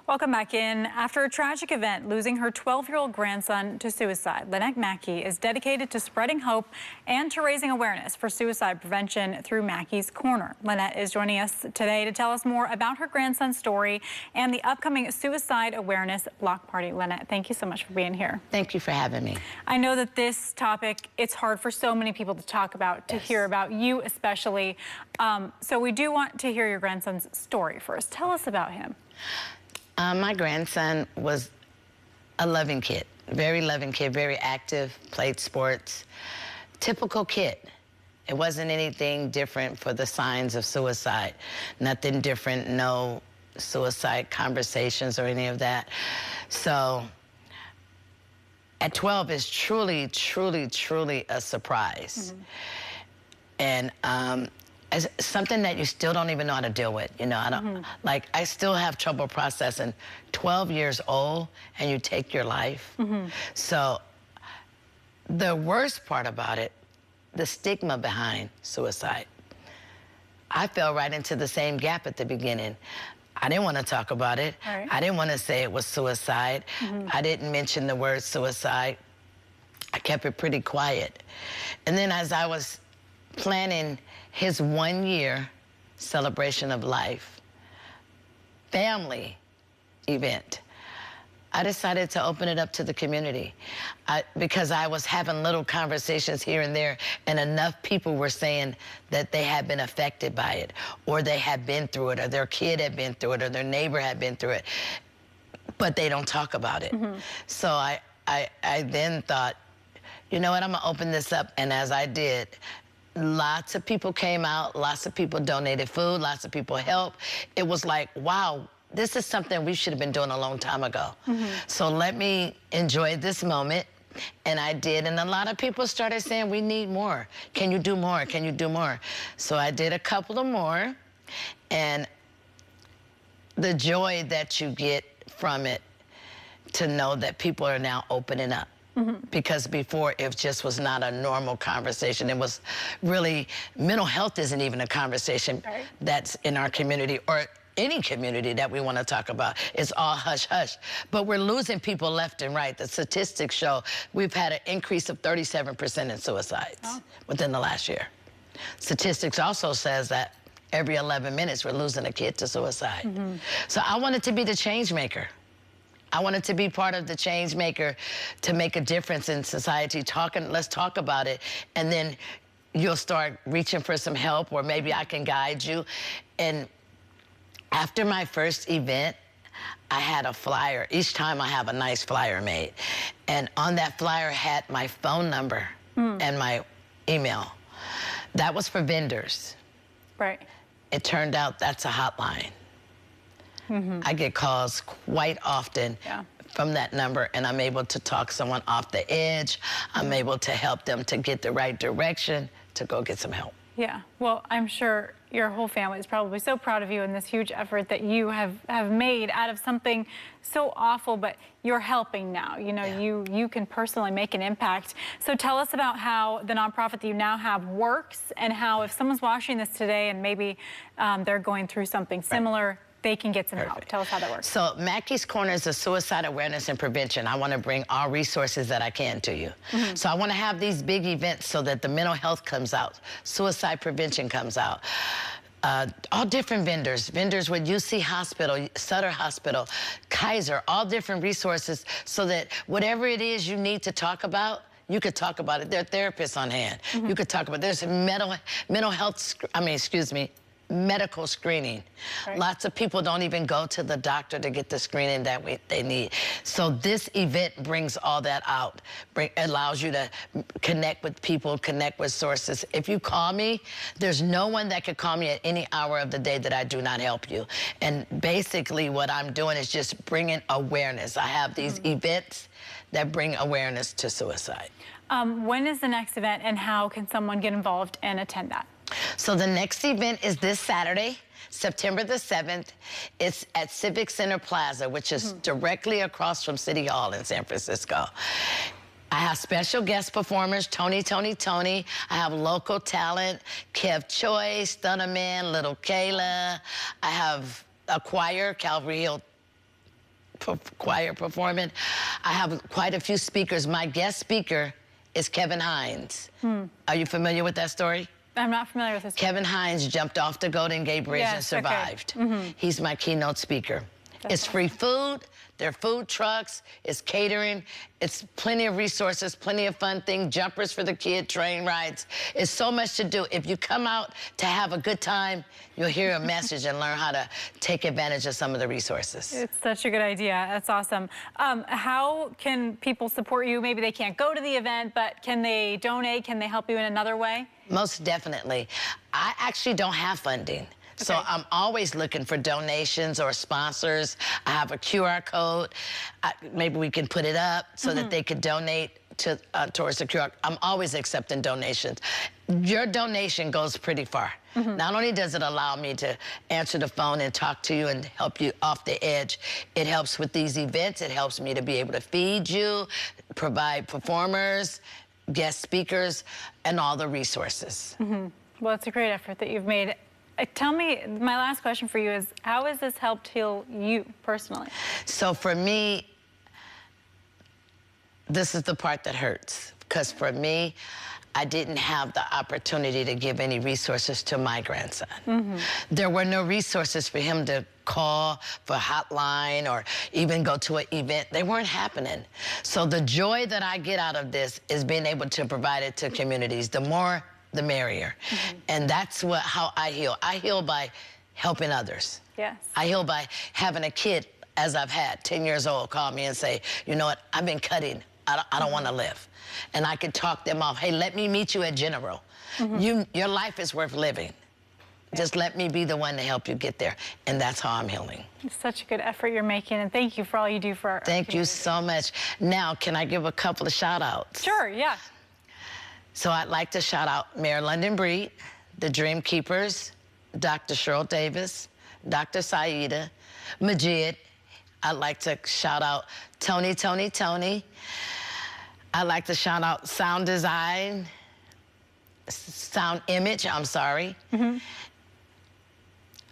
Welcome back in. After a tragic event, losing her 12-year-old grandson to suicide, Lynette Mackey is dedicated to spreading hope and to raising awareness for suicide prevention through Mackeys Korner. Lynette is joining us today to tell us more about her grandson's story and the upcoming suicide awareness block party. Lynette, thank you so much for being here. Thank you for having me. I know that this topic, it's hard for so many people to talk about, to hear about, you especially. So we do want to hear your grandson's story first. Tell us about him. My grandson was a loving kid, very active, played sports, typical kid. It wasn't anything different for the signs of suicide, nothing different, no suicide conversations or any of that. So at 12 is truly a surprise. And it's something that you still don't even know how to deal with. You know, I still have trouble processing 12 years old and you take your life. So the worst part about it, the stigma behind suicide. I fell right into the same gap at the beginning. I didn't want to talk about it. Right. I didn't want to say it was suicide. I didn't mention the word suicide. I kept it pretty quiet. And then as I was planning his 1-year celebration of life, family event, I decided to open it up to the community because I was having little conversations here and there, and enough people were saying that they had been affected by it, or they had been through it, or their kid had been through it, or their neighbor had been through it, but they don't talk about it. So I then thought, you know what, I'm gonna open this up, and as I did, lots of people came out, lots of people donated food, lots of people helped. It was like, wow, this is something we should have been doing a long time ago. So let me enjoy this moment. And I did, and a lot of people started saying, we need more. Can you do more? Can you do more? So I did a couple of more, and the joy that you get from it, to know that people are now opening up. Because before it just was not a normal conversation. It was really, mental health isn't even a conversation that's in our community or any community that we want to talk about. It's all hush hush. But we're losing people left and right. The statistics show we've had an increase of 37% in suicides within the last year. Statistics also says that every 11 minutes we're losing a kid to suicide. So I wanted to be the change maker. I wanted to be part of the change maker to make a difference in society. Let's talk about it, and then you'll start reaching for some help, or maybe I can guide you. And after my first event, I had a flyer. Each time I have a nice flyer made. And on that flyer had my phone number and my email. That was for vendors. Right. It turned out that's a hotline. I get calls quite often from that number, and I'm able to talk someone off the edge. I'm able to help them to get the right direction to go get some help. Yeah, well, I'm sure your whole family is probably so proud of you in this huge effort that you have made out of something so awful, but you're helping now. You know, you can personally make an impact. So tell us about how the nonprofit that you now have works, and how if someone's watching this today and maybe they're going through something similar, they can get some help. Tell us how that works. So Mackeys Korner is a suicide awareness and prevention. I want to bring all resources that I can to you. So I want to have these big events so that the mental health comes out, suicide prevention comes out. All different vendors with UC Hospital, Sutter Hospital, Kaiser, all different resources, so that whatever it is you need to talk about, you could talk about it. There are therapists on hand. You could talk about it. There's medical screening. Lots of people don't even go to the doctor to get the screening that they need. So this event brings all that out, allows you to connect with people, connect with sources. If you call me, there's no one that could call me at any hour of the day that I do not help you. And basically what I'm doing is just bringing awareness. I have these events that bring awareness to suicide. When is the next event, and how can someone get involved and attend that? So the next event is this Saturday, September the 7th. It's at Civic Center Plaza, which is directly across from City Hall in San Francisco. I have special guest performers, Tony. I have local talent, Kev Choi, Stunnerman, Little Kayla. I have a choir, Calvary Hill choir performing. I have quite a few speakers. My guest speaker is Kevin Hines. Are you familiar with that story? I'm not familiar with this. Kevin Hines jumped off the Golden Gate Bridge and survived. Okay. He's my keynote speaker. It's free food, there are food trucks, it's catering, it's plenty of resources, plenty of fun things, jumpers for the kid, train rides. It's so much to do. If you come out to have a good time, you'll hear a message and learn how to take advantage of some of the resources. It's such a good idea. That's awesome. How can people support you? Maybe they can't go to the event, but can they donate? Can they help you in another way? Most definitely. I actually don't have funding. So I'm always looking for donations or sponsors. I have a QR code. Maybe we can put it up so that they could donate to towards the QR. I'm always accepting donations. Your donation goes pretty far. Not only does it allow me to answer the phone and talk to you and help you off the edge, it helps with these events. It helps me to be able to feed you, provide performers, guest speakers, and all the resources. Well, it's a great effort that you've made. Tell me, my last question for you is, how has this helped heal you personally? So for me, this is the part that hurts. Because for me, I didn't have the opportunity to give any resources to my grandson. There were no resources for him to call for a hotline or even go to an event. They weren't happening. So the joy that I get out of this is being able to provide it to communities. The more, the merrier. And that's how I heal. I heal by helping others. Yes. I heal by having a kid, as I've had, 10 years old, call me and say, you know what, I've been cutting. I don't want to live. And I could talk them off. Hey, let me meet you at General. Your life is worth living. Just let me be the one to help you get there. And that's how I'm healing. It's such a good effort you're making, and thank you for all you do for our Thank you so much. Now, can I give a couple of shout outs? Sure, yeah. So I'd like to shout out Mayor London Breed, the Dream Keepers, Dr. Cheryl Davis, Dr. Saida, Majid. I'd like to shout out Tony. I'd like to shout out Sound Design, Sound Image, I'm sorry.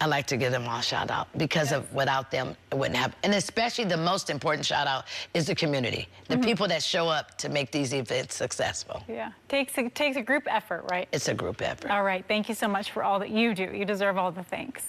I'd like to give them all a shout out because without them, it wouldn't happen. And especially the most important shout out is the community, the people that show up to make these events successful. Yeah, takes a group effort, right? It's a group effort. All right, thank you so much for all that you do. You deserve all the thanks.